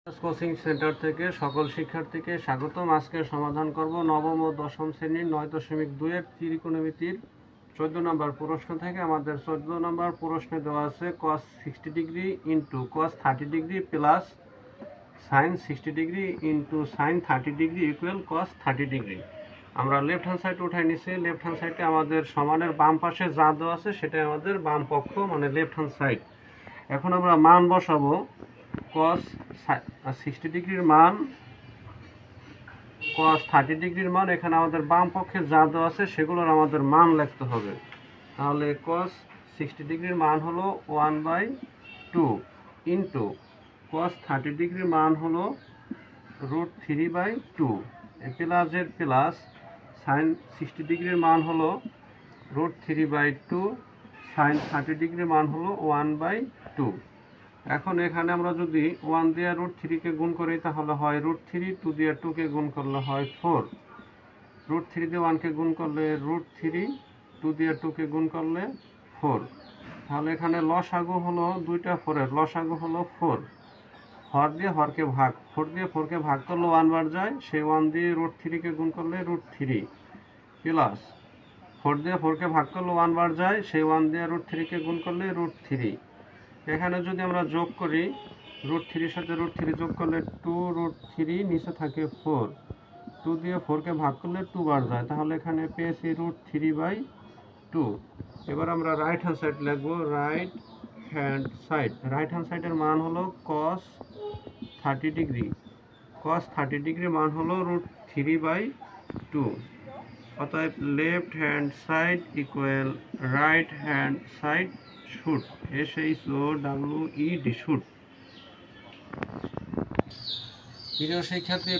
Coaching centre থেকে সকল শিক্ষার্থীকে স্বাগতম। আজকে সমাধান করব নবম ও দশম শ্রেণীর 9.2 এর ত্রিকোণমিতির 14 নম্বর প্রশ্ন থেকে। আমাদের 14 নম্বর প্রশ্নে দেওয়া আছে cos 60 degree into cos 30 degree plus sin 60 degree into sin 30 degree equal cos 30 degree. আমরা লেফট হ্যান্ড সাইড উঠাই নিছি। লেফট হ্যান্ড সাইডে আমাদের সমানের বাম পাশে যা দেওয়া আছে সেটাই আমাদের বাম পক্ষ, মানে লেফট হ্যান্ড সাইড। এখন আমরা মান বসাবো। cos 60 ডিগ্রির মান, cos 30 ডিগ্রির মান, এখানে আমাদের বাম পক্ষে যা দেওয়া আছে সেগুলোর আমাদের মান লিখতে হবে। তাহলে cos 60 ডিগ্রির মান হলো 1/2 ইন্টু cos 30 ডিগ্রির মান হলো √3/2 প্লাস এর প্লাস sin 60 ডিগ্রির মান হলো √3/2, sin 30 ডিগ্রির মান হলো 1/2। এখন এখানে আমরা যদি 1 দিয়ে √3 গুণ করি তাহলে হয় √3, 2 দিয়ে 2 গুণ করলে হয় 4, √3 দিয়ে 1 গুণ করলে √3, 2 দিয়ে 2 গুণ করলে 4। তাহলে এখানে লসাগু হলো দুইটা 4-এর লসাগু হলো 4। হর দিয়ে হরকে ভাগ, 4 দিয়ে 4কে ভাগ করলে 1 বার যায়, সেই 1 দিয়ে √3 গুণ করলে √3 প্লাস 4 দিয়ে 4কে ভাগ করলে 1 বার যায়, সেই 1 দিয়ে √3 গুণ করলে √3। এখানে যদি আমরা যোগ করি, √3 সাথে √3 যোগ করলে 2√3, নিচে থাকে 4, 2 দিয়ে 4কে ভাগ করলে 2 বার যায়, তাহলে এখানে পেয়েছি √3/2। এবার আমরা রাইট হ্যান্ড সাইড লিখবো। রাইট হ্যান্ড সাইডের মান হলো cos 30 ডিগ্রি। cos 30 ডিগ্রির মান হলো √3/2। অতএব left hand side equal right hand side should, SHOWED should. প্রিয় শিক্ষার্থী,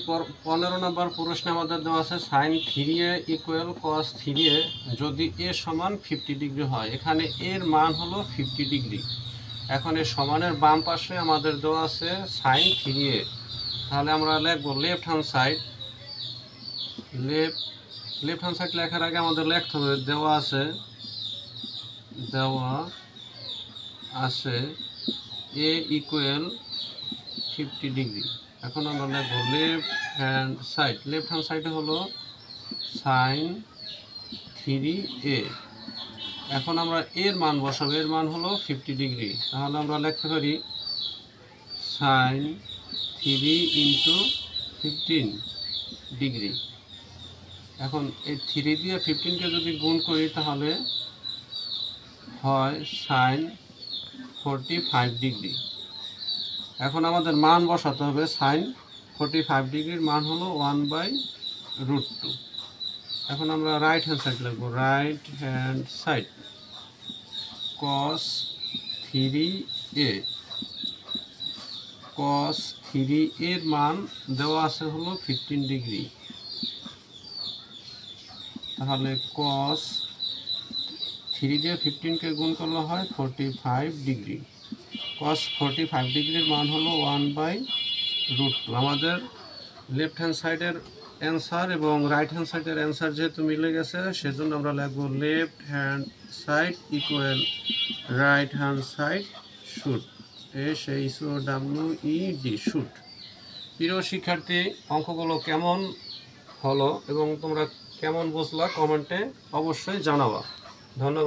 15 নম্বর প্রশ্নে আমাদের দেওয়া আছে sin 3a equal cos 3a যদি a সমান 50 ডিগ্রি হয়। এখানে এর মান হলো 50 ডিগ্রি। এখন এর সমানের বাম পাশে আমাদের দেওয়া আছে sin 3a। তাহলে আমরা লিখবো left hand side. Left hand side লেখার আগে আমাদের লিখতে হবে দেওয়া আছে a ইকুয়াল 50 ডিগ্রি। এখন আমরা লিখবো লেফট হ্যান্ড সাইডে হলো sin 3a। এখন আমরা এর মান বসাবো, এর মান হলো 50 ডিগ্রি। তাহলে আমরা লিখতে পারি sin 3 ইন্টু 15 ডিগ্রি। এখন এই 3 দিয়ে 15কে যদি গুণ করি তাহলে হয় sin 45 ডিগ্রি। এখন আমাদের মান বসাতে হবে। sin 45 ডিগ্রির মান হলো 1/√2। এখন আমরা রাইট হ্যান্ড সাইড লিখবো। Right hand side cos 3a। cos 3 এর মান দেওয়া আছে হলো 15 ডিগ্রি। তাহলে cos 3 দিয়ে 15কে গুণ করলে হয় 45 ডিগ্রি। cos 45 ডিগ্রির মান হলো 1/√2। আমাদের লেফট হ্যান্ড সাইডের অ্যান্সার এবং রাইট হ্যান্ড সাইডের অ্যান্সার যেহেতু মিলে গেছে, সেজন্য আমরা লিখব left hand side equal right hand side should, SHOWED should. প্রিয় শিক্ষার্থী, অঙ্কগুলো কেমন হলো এবং তোমরা কেমন বুঝলা কমেন্টে অবশ্যই জানাবা। ধন্যবাদ।